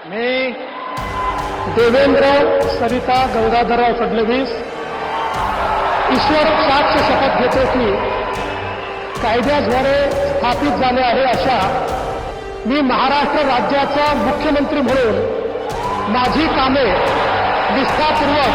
मी देवेंद्र सरिता गंगाधरराव फडणवीस ईश्वर साक्ष शपथ घेतो की कायद्याद्वारे स्थापित झाले आहे अशा मी महाराष्ट्र राज्याचा मुख्यमंत्री म्हणून माझी कामे निष्ठापूर्वक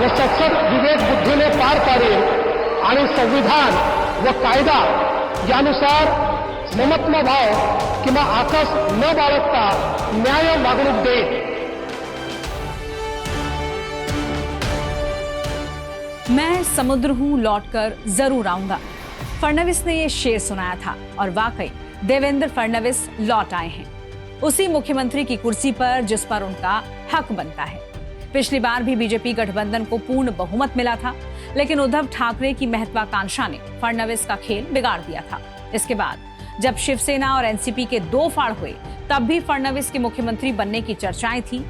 व सचोट विवेक बुद्धीने पार पाडेल आणि संविधान व कायदा यानुसार ममत्व भाव किंवा आकस न बाळगता न्याय वागणूक देईल। मैं समुद्र हूं, लौटकर जरूर आऊंगा। फडणवीस ने ये शेर सुनाया था और वाकई देवेंद्र फडणवीस लौट आए हैं उसी मुख्यमंत्री की कुर्सी पर जिस पर उनका हक बनता है। पिछली बार भी बीजेपी गठबंधन को पूर्ण बहुमत मिला था, लेकिन उद्धव ठाकरे की महत्वाकांक्षा ने फडणवीस का खेल बिगाड़ दिया था। इसके बाद जब शिवसेना और एनसीपी के दो फाड़ हुए तब भी फडणवीस के मुख्यमंत्री बनने की चर्चाएं थी,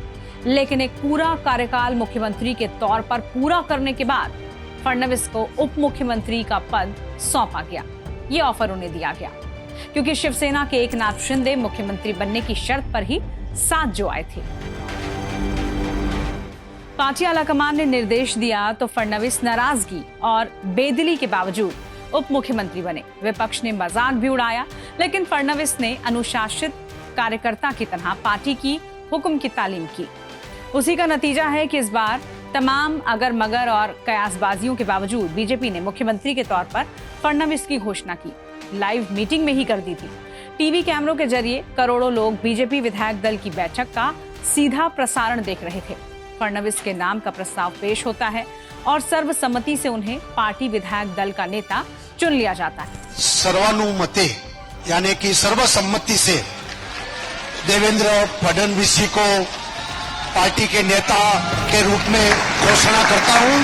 लेकिन एक पूरा कार्यकाल मुख्यमंत्री के तौर पर पूरा करने के बाद फडणवीस को उप मुख्यमंत्री का पद सौंपा गया। ये ऑफर उन्हें दिया गया क्योंकि शिवसेना के एकनाथ शिंदे मुख्यमंत्री बनने की शर्त पर ही साथ जो आए थे। पार्टी आलाकमान ने निर्देश दिया तो फडणवीस नाराजगी और बेदिली के बावजूद उप मुख्यमंत्री बने। विपक्ष ने मजाक भी उड़ाया, लेकिन फडणवीस ने अनुशासित कार्यकर्ता की तरह पार्टी की हुक्म की तालीम की। उसी का नतीजा है कि इस बार तमाम अगर मगर और कयासबाजियों के बावजूद बीजेपी ने मुख्यमंत्री के तौर पर फडणवीस की घोषणा की। लाइव मीटिंग में ही कर दी थी। टीवी कैमरों के जरिए करोड़ों लोग बीजेपी विधायक दल की बैठक का सीधा प्रसारण देख रहे थे। फडणवीस के नाम का प्रस्ताव पेश होता है और सर्वसम्मति से उन्हें पार्टी विधायक दल का नेता चुन लिया जाता है। सर्वानुमते यानी कि सर्वसम्मति से देवेंद्र फडणवीस जी को पार्टी के नेता के रूप में घोषणा करता हूं।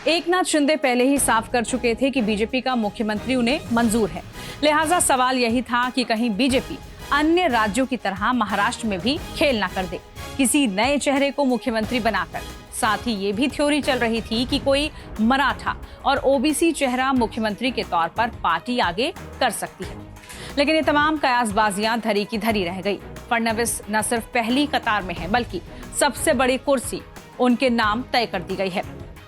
एकनाथ शिंदे पहले ही साफ कर चुके थे कि बीजेपी का मुख्यमंत्री उन्हें मंजूर है, लिहाजा सवाल यही था कि कहीं बीजेपी अन्य राज्यों की तरह महाराष्ट्र में भी खेल ना कर दे, किसी नए चेहरे को मुख्यमंत्री बनाकर। साथ ही ये भी थ्योरी चल रही थी कि कोई मराठा और ओबीसी चेहरा मुख्यमंत्री के तौर पर पार्टी आगे कर सकती है, लेकिन ये तमाम कयासबाजियां धरी की धरी रह गई। फडणवीस न सिर्फ पहली कतार में है, बल्कि सबसे बड़ी कुर्सी उनके नाम तय कर दी गई है।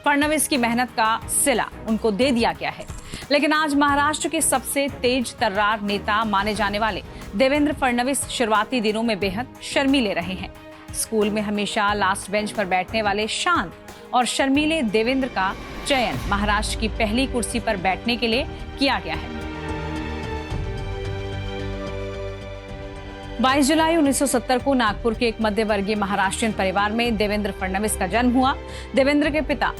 फडणवीस की मेहनत का सिला उनको दे दिया गया है। लेकिन आज महाराष्ट्र के सबसे तेज तर्रार नेता माने जाने वाले देवेंद्र फडणवीस शुरुआती दिनों में बेहद शर्मीले रहे हैं। स्कूल में हमेशा लास्ट बेंच पर बैठने वाले शांत और शर्मीले देवेंद्र का चयन महाराष्ट्र की पहली कुर्सी पर बैठने के लिए किया गया है। 22 जुलाई 1970 को नागपुर के एक मध्यवर्गीय महाराष्ट्रीयन परिवार में देवेंद्र फडणवीस का जन्म हुआ। देवेंद्र के पिता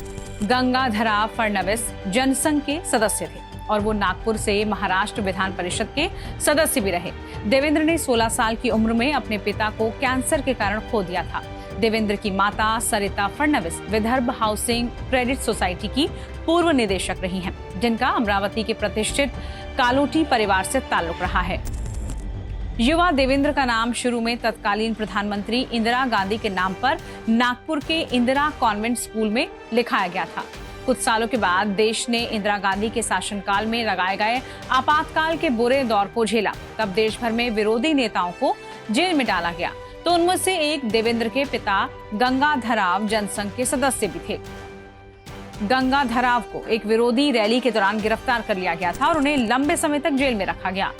गंगाधरराव फडणवीस जनसंघ के सदस्य थे और वो नागपुर से महाराष्ट्र विधान परिषद के सदस्य भी रहे। देवेंद्र ने 16 साल की उम्र में अपने पिता को कैंसर के कारण खो दिया था। देवेंद्र की माता Sarita Fadnavis Vidarbha housing credit society की पूर्व निदेशक रही हैं, जिनका अमरावती के प्रतिष्ठित कालोटी परिवार से ताल्लुक रहा है। युवा देवेंद्र का नाम शुरू में तत्कालीन प्रधानमंत्री इंदिरा गांधी के नाम पर नागपुर के इंदिरा कॉन्वेंट स्कूल में लिखाया गया था। कुछ सालों के बाद देश ने इंदिरा गांधी के शासनकाल में लगाए गए आपातकाल के बुरे दौर को झेला। तब देश भर में विरोधी नेताओं को जेल में डाला गया, तो उनमें से एक देवेंद्र के पिता गंगाधरराव जनसंघ के सदस्य भी थे। गंगाधरराव को एक विरोधी रैली के दौरान गिरफ्तार कर लिया गया था और उन्हें लंबे समय तक जेल में रखा गया।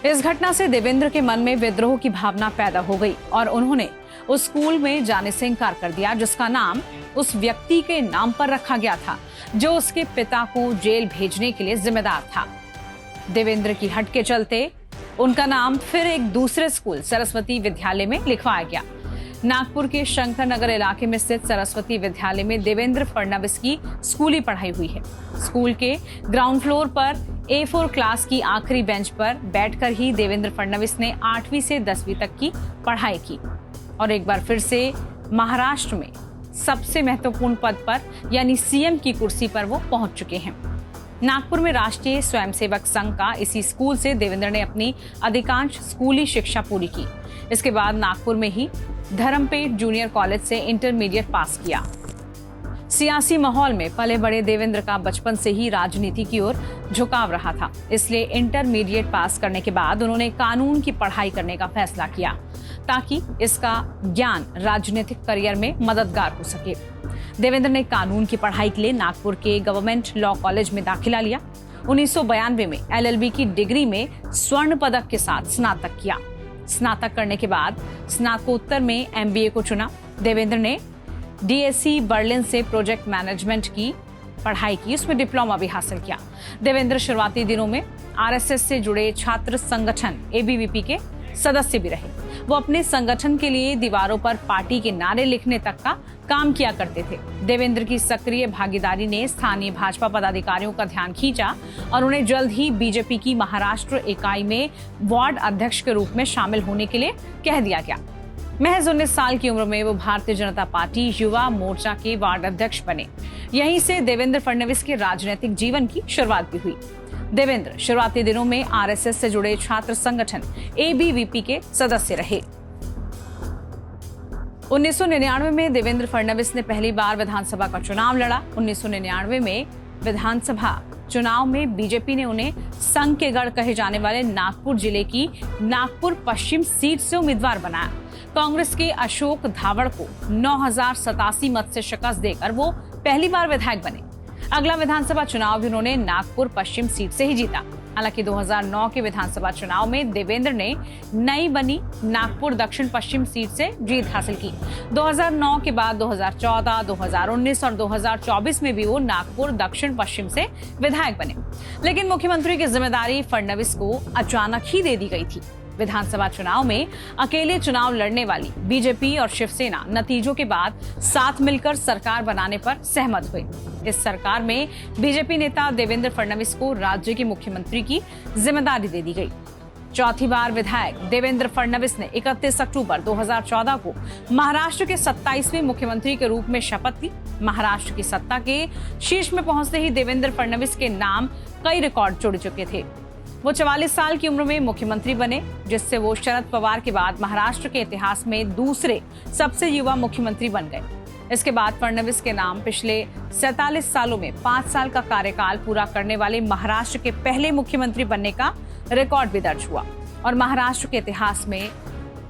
इस घटना से देवेंद्र के मन में विद्रोह की भावना पैदा हो गई और उन्होंने उस स्कूल में जाने से इनकार कर दिया, जिसका नाम उस व्यक्ति के नाम पर रखा गया था जो उसके पिता को जेल भेजने के लिए जिम्मेदार था। देवेंद्र की हट के चलते उनका नाम फिर एक दूसरे स्कूल सरस्वती विद्यालय में लिखवाया गया। नागपुर के शंकर नगर इलाके में स्थित सरस्वती विद्यालय में देवेंद्र फडणवीस की स्कूली पढ़ाई हुई है। स्कूल के ग्राउंड फ्लोर पर A4 क्लास की आखिरी बेंच पर बैठकर ही देवेंद्र फडणवीस ने 8वीं से 10वीं तक की पढ़ाई की और एक बार फिर से महाराष्ट्र में सबसे महत्वपूर्ण पद पर यानी सीएम की कुर्सी पर वो पहुंच चुके हैं। नागपुर में राष्ट्रीय स्वयंसेवक संघ का इसी स्कूल से देवेंद्र ने अपनी अधिकांश स्कूली शिक्षा पूरी की। इसके बाद नागपुर में ही धर्मपेट जूनियर कॉलेज से इंटरमीडिएट पास किया। सियासी माहौल में पले बड़े देवेंद्र का बचपन से ही राजनीति की ओर झुकाव रहा था, इसलिए इंटरमीडिएट पास करने के बाद उन्होंने कानून की पढ़ाई करने का फैसला किया ताकि इसका ज्ञान राजनीतिक करियर में मददगार हो सके। देवेंद्र ने कानून की पढ़ाई के लिए नागपुर के गवर्नमेंट लॉ कॉलेज में दाखिला लिया। 1992 में LLB की डिग्री में स्वर्ण पदक के साथ स्नातक किया। स्नातक करने के बाद स्नातकोत्तर में MBA को चुना। देवेंद्र ने DSC बर्लिन से प्रोजेक्ट मैनेजमेंट की पढ़ाई की, उसमें डिप्लोमा भी हासिल किया। देवेंद्र शुरुआती दिनों में RSS से जुड़े छात्र संगठन ABVP के सदस्य भी रहे। वो अपने संगठन के लिए दीवारों पर पार्टी के नारे लिखने तक का काम किया करते थे। देवेंद्र की सक्रिय भागीदारी ने स्थानीय भाजपा पदाधिकारियों का ध्यान खींचा और उन्हें जल्द ही बीजेपी की महाराष्ट्र इकाई में वार्ड अध्यक्ष के रूप में शामिल होने के लिए कह दिया गया। महज 19 साल की उम्र में वो भारतीय जनता पार्टी युवा मोर्चा के वार्ड अध्यक्ष बने। यहीं से देवेंद्र फडणवीस के राजनीतिक जीवन की शुरुआत भी हुई। देवेंद्र शुरुआती दिनों में RSS से जुड़े छात्र संगठन ABVP के सदस्य रहे। 1999 में देवेंद्र फडणवीस ने पहली बार विधानसभा का चुनाव लड़ा। 1999 में विधानसभा चुनाव में बीजेपी ने उन्हें संघ के गढ़ कहे जाने वाले नागपुर जिले की नागपुर पश्चिम सीट से उम्मीदवार बनाया। कांग्रेस के अशोक धावड़ को 9,087 मत से शिकस्त देकर वो पहली बार विधायक बने। अगला विधानसभा चुनाव भी उन्होंने नागपुर पश्चिम सीट से ही जीता। हालांकि 2009 के विधानसभा चुनाव में देवेंद्र ने नई बनी नागपुर दक्षिण पश्चिम सीट से जीत हासिल की। 2009 के बाद 2014, 2019 और 2024 में भी वो नागपुर दक्षिण पश्चिम से विधायक बने। लेकिन मुख्यमंत्री की जिम्मेदारी फडणवीस को अचानक ही दे दी गई थी। विधानसभा चुनाव में अकेले चुनाव लड़ने वाली बीजेपी और शिवसेना नतीजों के बाद साथ मिलकर सरकार बनाने पर सहमत हुए। इस सरकार में बीजेपी नेता देवेंद्र फडणवीस को राज्य के मुख्यमंत्री की जिम्मेदारी दे दी गई। चौथी बार विधायक देवेंद्र फडणवीस ने 31 अक्टूबर 2014 को महाराष्ट्र के 27वें मुख्यमंत्री के रूप में शपथ ली। महाराष्ट्र की सत्ता के शीर्ष में पहुंचते ही देवेंद्र फडणवीस के नाम कई रिकॉर्ड जुड़ चुके थे। वो 44 साल की उम्र में मुख्यमंत्री बने, जिससे वो शरद पवार के बाद महाराष्ट्र के इतिहास में दूसरे सबसे युवा मुख्यमंत्री बन गए। इसके बाद फडणवीस के नाम पिछले 47 सालों में 5 साल का कार्यकाल पूरा करने वाले महाराष्ट्र के पहले मुख्यमंत्री बनने का रिकॉर्ड भी दर्ज हुआ और महाराष्ट्र के इतिहास में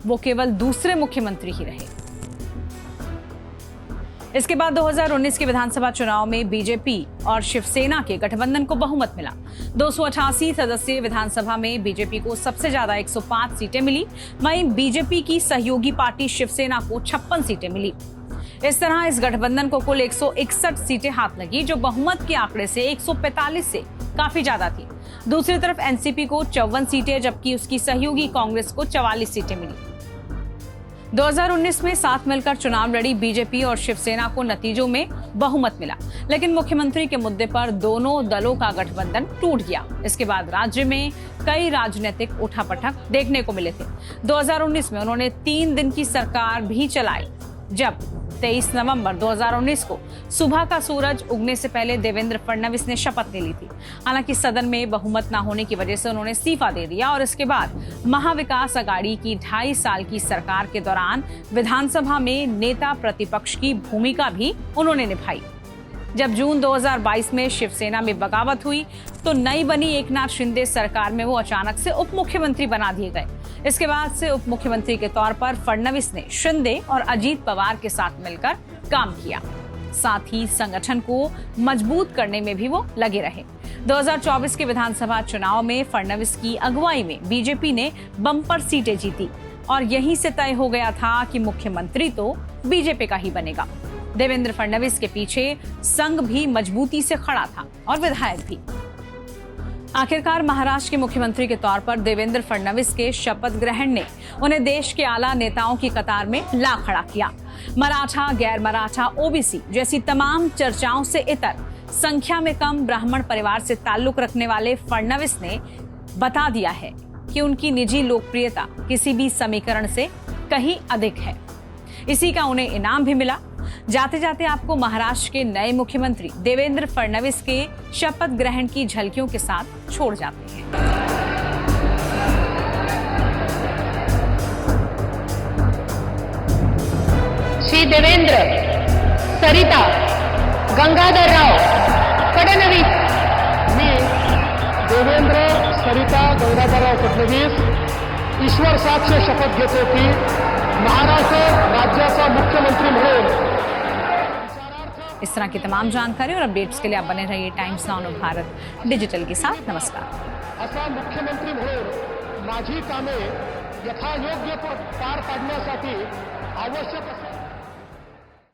वो केवल दूसरे मुख्यमंत्री ही रहे। इसके बाद 2019 के विधानसभा चुनाव में बीजेपी और शिवसेना के गठबंधन को बहुमत मिला। 288 सदस्यीय विधानसभा में बीजेपी को सबसे ज्यादा 105 सीटें मिली, वहीं बीजेपी की सहयोगी पार्टी शिवसेना को 56 सीटें मिली। इस तरह इस गठबंधन को कुल 161 सीटें हाथ लगी, जो बहुमत के आंकड़े से 145 से काफी ज्यादा थी। दूसरी तरफ एनसीपी को 54 सीटें, जबकि उसकी सहयोगी कांग्रेस को 44 सीटें मिली। 2019 में साथ मिलकर चुनाव लड़ी बीजेपी और शिवसेना को नतीजों में बहुमत मिला, लेकिन मुख्यमंत्री के मुद्दे पर दोनों दलों का गठबंधन टूट गया। इसके बाद राज्य में कई राजनीतिक उठापटक देखने को मिले थे। 2019 में उन्होंने 3 दिन की सरकार भी चलाई, जब 23 नवंबर 2019 को सुबह का सूरज उगने से पहले देवेंद्र फडणवीस ने शपथ ले ली थी। हालांकि सदन में बहुमत न होने की वजह से उन्होंने इस्तीफा दे दिया और इसके बाद महाविकास अघाड़ी की 2.5 साल की सरकार के दौरान विधानसभा में नेता प्रतिपक्ष की भूमिका भी उन्होंने निभाई। जब जून 2022 में शिवसेना में बगावत हुई तो नई बनी एकनाथ शिंदे सरकार में वो अचानक से उप मुख्यमंत्री बना दिए गए। इसके बाद से उप मुख्यमंत्री के तौर पर फडणवीस ने शिंदे और अजीत पवार के साथ मिलकर काम किया। साथ ही संगठन को मजबूत करने में भी वो लगे रहे। 2024 के विधानसभा चुनाव में फडणवीस की अगुवाई में बीजेपी ने बम्पर सीटें जीती और यहीं से तय हो गया था कि मुख्यमंत्री तो बीजेपी का ही बनेगा। देवेंद्र फडणवीस के पीछे संघ भी मजबूती से खड़ा था और विधायक भी। आखिरकार महाराष्ट्र के मुख्यमंत्री के तौर पर देवेंद्र फडणवीस के शपथ ग्रहण ने उन्हें देश के आला नेताओं की कतार में ला खड़ा किया। मराठा, गैर मराठा, ओबीसी जैसी तमाम चर्चाओं से इतर संख्या में कम ब्राह्मण परिवार से ताल्लुक रखने वाले फडणवीस ने बता दिया है कि उनकी निजी लोकप्रियता किसी भी समीकरण से कहीं अधिक है। इसी का उन्हें इनाम भी मिला। जाते जाते आपको महाराष्ट्र के नए मुख्यमंत्री देवेंद्र फडणवीस के शपथ ग्रहण की झलकियों के साथ छोड़ जाते हैं। श्री देवेंद्र, सरिता, गंगाधरराव फडणवीस. मी देवेंद्र सरिता गंगाधरराव फडणवीस ईश्वर साक्ष शपथ घेतो की महाराष्ट्र राज्याचा मुख्यमंत्री म्हणून इस तरह की तमाम जानकारी और अपडेट्स के लिए आप बने रहिए टाइम्स नाउ भारत डिजिटल के साथ। नमस्कार। असा मुख्यमंत्री म्हणून माझी कामे यथायोग्य पार पाडण्यासाठी आवश्यक